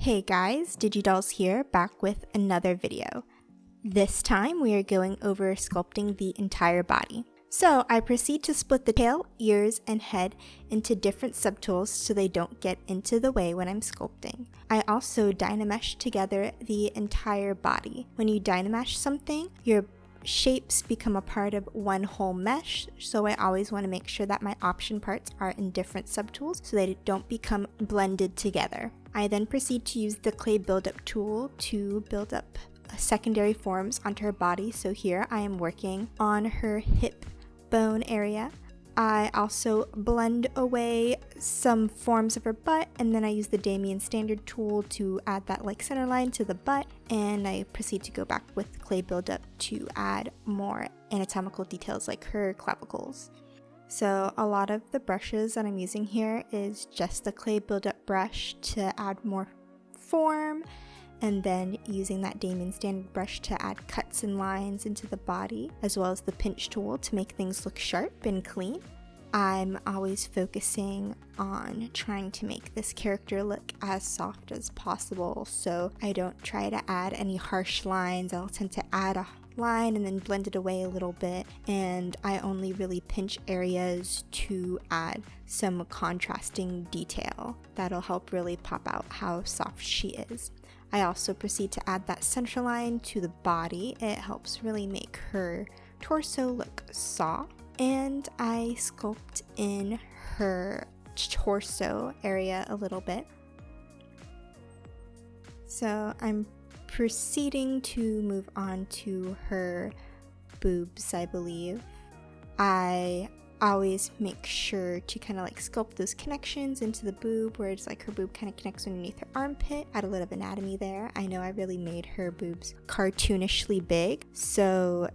Hey guys, DigiDolls here, back with another video. This time we are going over sculpting the entire body. So I proceed to split the tail, ears, and head into different subtools so they don't get into the way when I'm sculpting. I also dynamesh together the entire body. When you dynamesh something, your shapes become a part of one whole mesh, so I always want to make sure that my option parts are in different subtools so they don't become blended together. I then proceed to use the clay buildup tool to build up secondary forms onto her body. So here I am working on her hip bone area. I also blend away some forms of her butt, and then I use the Damien standard tool to add that like center line to the butt, and I proceed to go back with clay buildup to add more anatomical details like her clavicles. So a lot of the brushes that I'm using here is just the clay buildup brush to add more form, and then using that Damien standard brush to add cuts and lines into the body, as well as the pinch tool to make things look sharp and clean. I'm always focusing on trying to make this character look as soft as possible, so I don't try to add any harsh lines. I'll tend to add a line and then blend it away a little bit, and I only really pinch areas to add some contrasting detail that'll help really pop out how soft she is. I also proceed to add that center line to the body. It helps really make her torso look soft, and I sculpt in her torso area a little bit. So I'm proceeding to move on to her boobs, I believe. I always make sure to kind of like sculpt those connections into the boob, where it's like her boob kind of connects underneath her armpit. Add a little of anatomy there. I know I really made her boobs cartoonishly big, so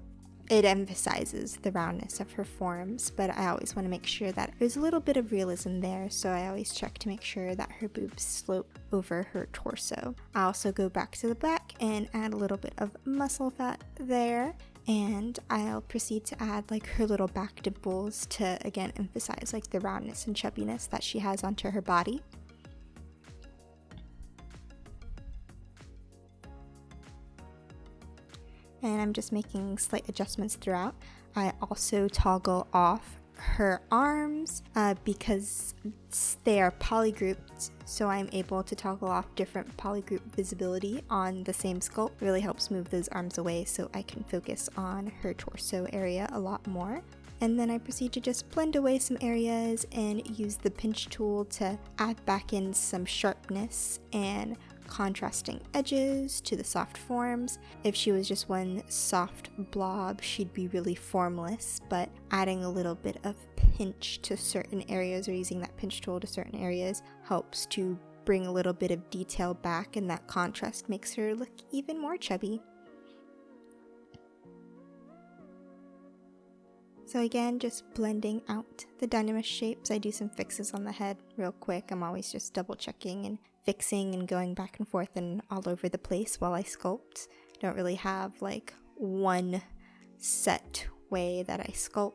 it emphasizes the roundness of her forms, but I always want to make sure that there's a little bit of realism there, so I always check to make sure that her boobs slope over her torso. I also go back to the back and add a little bit of muscle fat there, and I'll proceed to add like her little back dimples to again emphasize like the roundness and chubbiness that she has onto her body. And I'm just making slight adjustments throughout. I also toggle off her arms because they are polygrouped, so I'm able to toggle off different polygroup visibility on the same sculpt. It really helps move those arms away so I can focus on her torso area a lot more. And then I proceed to just blend away some areas and use the pinch tool to add back in some sharpness and contrasting edges to the soft forms. If she was just one soft blob, she'd be really formless, but adding a little bit of pinch to certain areas or using that pinch tool to certain areas helps to bring a little bit of detail back, and that contrast makes her look even more chubby. So again, just blending out the dynamesh shapes. I do some fixes on the head real quick. I'm always just double checking and fixing and going back and forth and all over the place while I sculpt. I don't really have like one set way that I sculpt.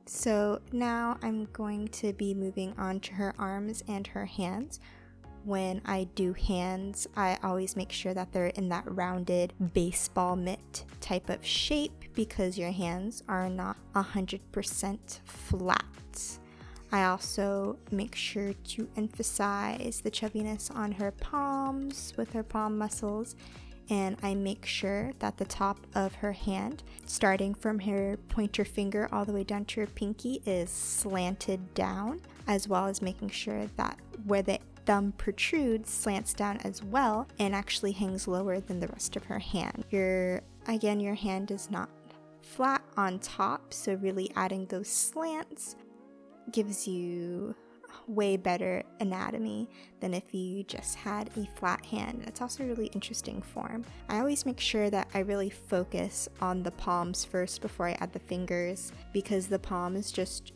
So now I'm going to be moving on to her arms and her hands. When I do hands, I always make sure that they're in that rounded baseball mitt type of shape because your hands are not 100% flat. I also make sure to emphasize the chubbiness on her palms with her palm muscles, and I make sure that the top of her hand, starting from her pointer finger all the way down to her pinky, is slanted down, as well as making sure that where the thumb protrudes slants down as well and actually hangs lower than the rest of her hand. Your hand is not flat on top, so really adding those slants gives you way better anatomy than if you just had a flat hand. It's also a really interesting form. I always make sure that I really focus on the palms first before I add the fingers, because the palm is just,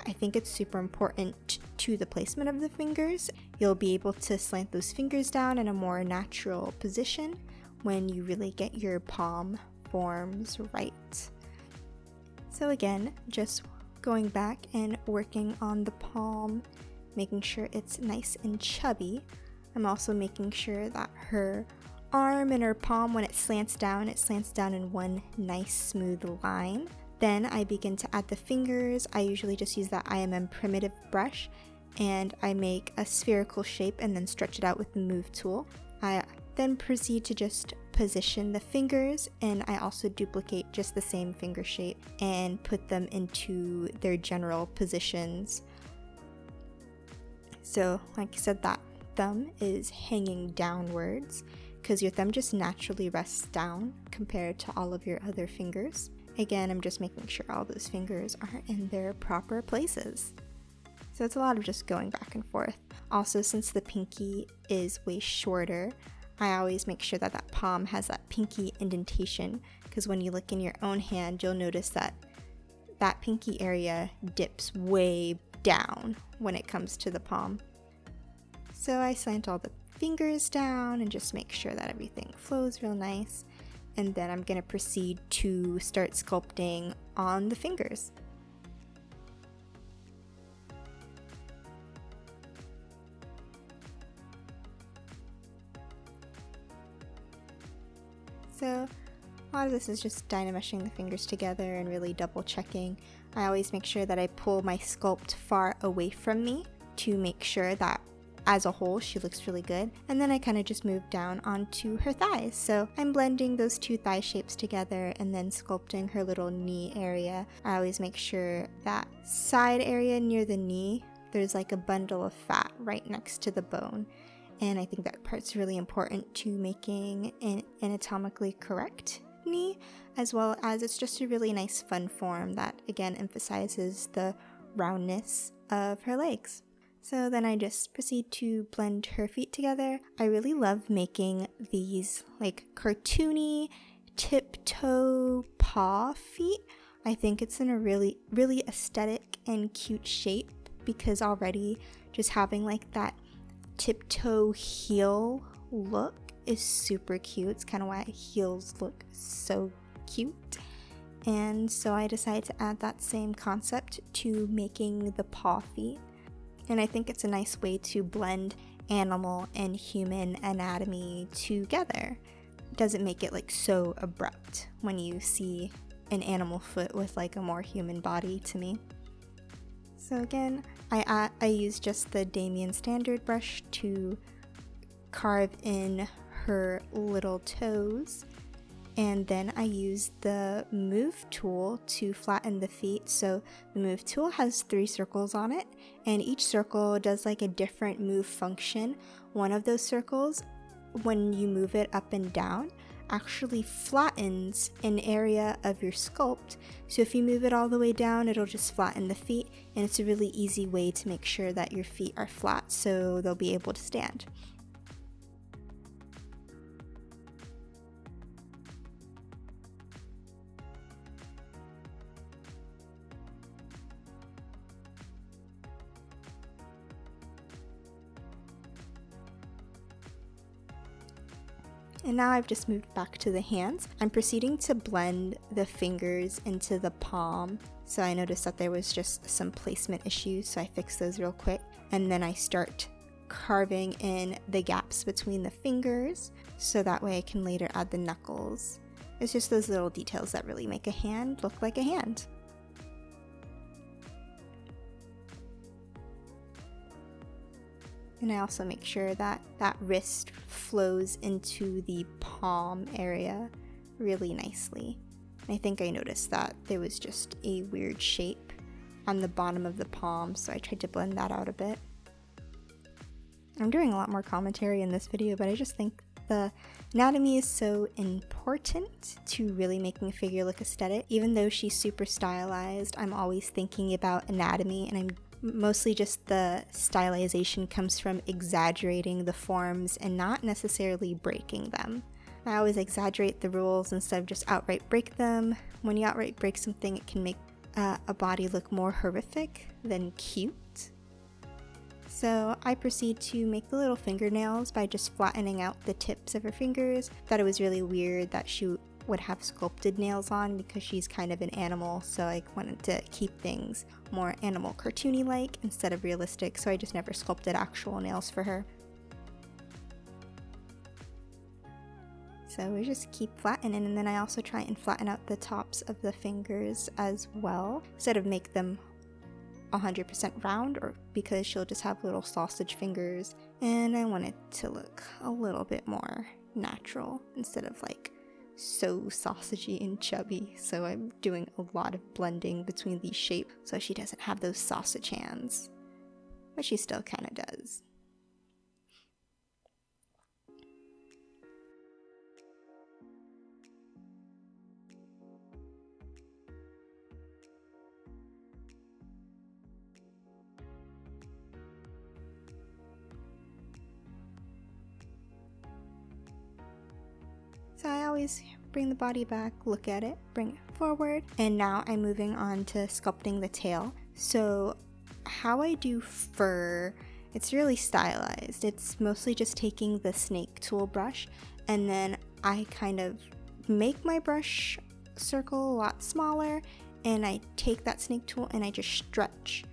I think it's super important to the placement of the fingers. You'll be able to slant those fingers down in a more natural position when you really get your palm forms right. So again, just going back and working on the palm making sure it's nice and chubby. I'm also making sure that her arm and her palm, when it slants down in one nice smooth line. Then I begin to add the fingers. I usually just use that IMM primitive brush, and I make a spherical shape and then stretch it out with the move tool. I then proceed to just position the fingers, and I also duplicate just the same finger shape and put them into their general positions. So like I said, that thumb is hanging downwards because your thumb just naturally rests down compared to all of your other fingers. Again, I'm just making sure all those fingers are in their proper places. So it's a lot of just going back and forth. Also, since the pinky is way shorter, I always make sure that that palm has that pinky indentation, because when you look in your own hand, you'll notice that that pinky area dips way down when it comes to the palm. So I slant all the fingers down and just make sure that everything flows real nice. And then I'm going to proceed to start sculpting on the fingers. So a lot of this is just dynameshing the fingers together and really double checking. I always make sure that I pull my sculpt far away from me to make sure that as a whole she looks really good. And then I kind of just move down onto her thighs. So I'm blending those two thigh shapes together and then sculpting her little knee area. I always make sure that side area near the knee, there's like a bundle of fat right next to the bone. And I think that part's really important to making an anatomically correct knee, as well as it's just a really nice fun form that again emphasizes the roundness of her legs. So then I just proceed to blend her feet together. I really love making these like cartoony tiptoe paw feet. I think it's in a really aesthetic and cute shape, because already just having like that tiptoe heel look is super cute. It's kind of why heels look so cute. And so I decided to add that same concept to making the paw feet. And I think it's a nice way to blend animal and human anatomy together. It doesn't make it like so abrupt when you see an animal foot with like a more human body to me. So again, I use just the Damien standard brush to carve in her little toes. And then I use the move tool to flatten the feet. So the move tool has 3 circles on it, and each circle does like a different move function. One of those circles, when you move it up and down, actually flattens an area of your sculpt. So if you move it all the way down, it'll just flatten the feet, and it's a really easy way to make sure that your feet are flat so they'll be able to stand. And now I've just moved back to the hands. I'm proceeding to blend the fingers into the palm. So I noticed that there was just some placement issues, so I fixed those real quick. And then I start carving in the gaps between the fingers, so that way I can later add the knuckles. It's just those little details that really make a hand look like a hand. And I also make sure that that wrist flows into the palm area really nicely. I think I noticed that there was just a weird shape on the bottom of the palm, so I tried to blend that out a bit. I'm doing a lot more commentary in this video, but I just think the anatomy is so important to really making a figure look aesthetic. Even though she's super stylized, I'm always thinking about anatomy, and I'm mostly just the stylization comes from exaggerating the forms and not necessarily breaking them. I always exaggerate the rules instead of just outright break them. When you outright break something, it can make a body look more horrific than cute. So I proceed to make the little fingernails by just flattening out the tips of her fingers. Thought it was really weird that she would have sculpted nails on because she's kind of an animal, so I wanted to keep things more animal cartoony like instead of realistic, so I just never sculpted actual nails for her. So we just keep flattening, and then I also try and flatten out the tops of the fingers as well, instead of make them 100% round, or because she'll just have little sausage fingers, and I want it to look a little bit more natural instead of like so sausagey and chubby. So I'm doing a lot of blending between these shapes so she doesn't have those sausage hands, but she still kind of does. So I always bring the body back, look at it, bring it forward, and now I'm moving on to sculpting the tail. So how I do fur, it's really stylized. It's mostly just taking the snake tool brush, and then I kind of make my brush circle a lot smaller, and I take that snake tool and I just stretch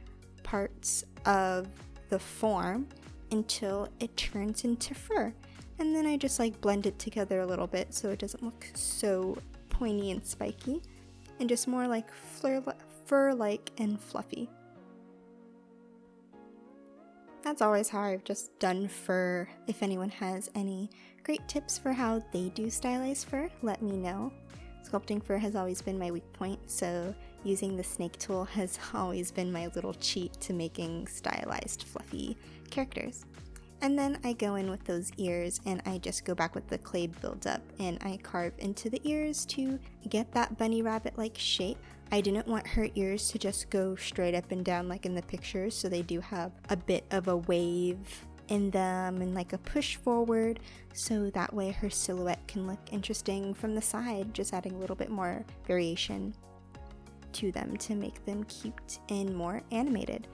parts of the form until it turns into fur. And then I just like blend it together a little bit so it doesn't look so pointy and spiky, and just more like fur-like and fluffy. That's always how I've just done fur. If anyone has any great tips for how they do stylized fur, let me know. Sculpting fur has always been my weak point, so using the snake tool has always been my little cheat to making stylized fluffy characters. And then I go in with those ears, and I just go back with the clay buildup, and I carve into the ears to get that bunny rabbit like shape. I didn't want her ears to just go straight up and down like in the pictures, so they do have a bit of a wave in them and like a push forward, so that way her silhouette can look interesting from the side, just adding a little bit more variation to them to make them cute and more animated.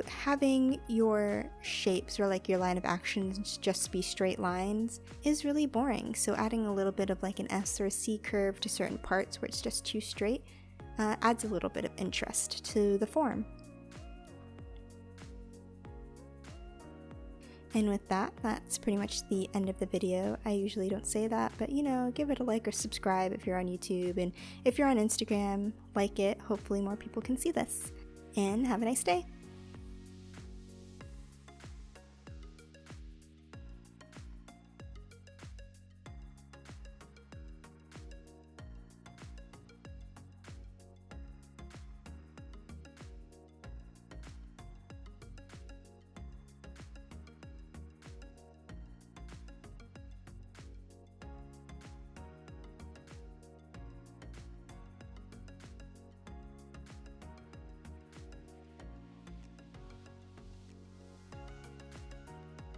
Having your shapes or like your line of actions just be straight lines is really boring, so adding a little bit of like an S or a C curve to certain parts where it's just too straight adds a little bit of interest to the form. And with that, that's pretty much the end of the video. I usually don't say that, but you know, give it a like or subscribe if you're on YouTube, and if you're on Instagram, like it. Hopefully more people can see this. And have a nice day!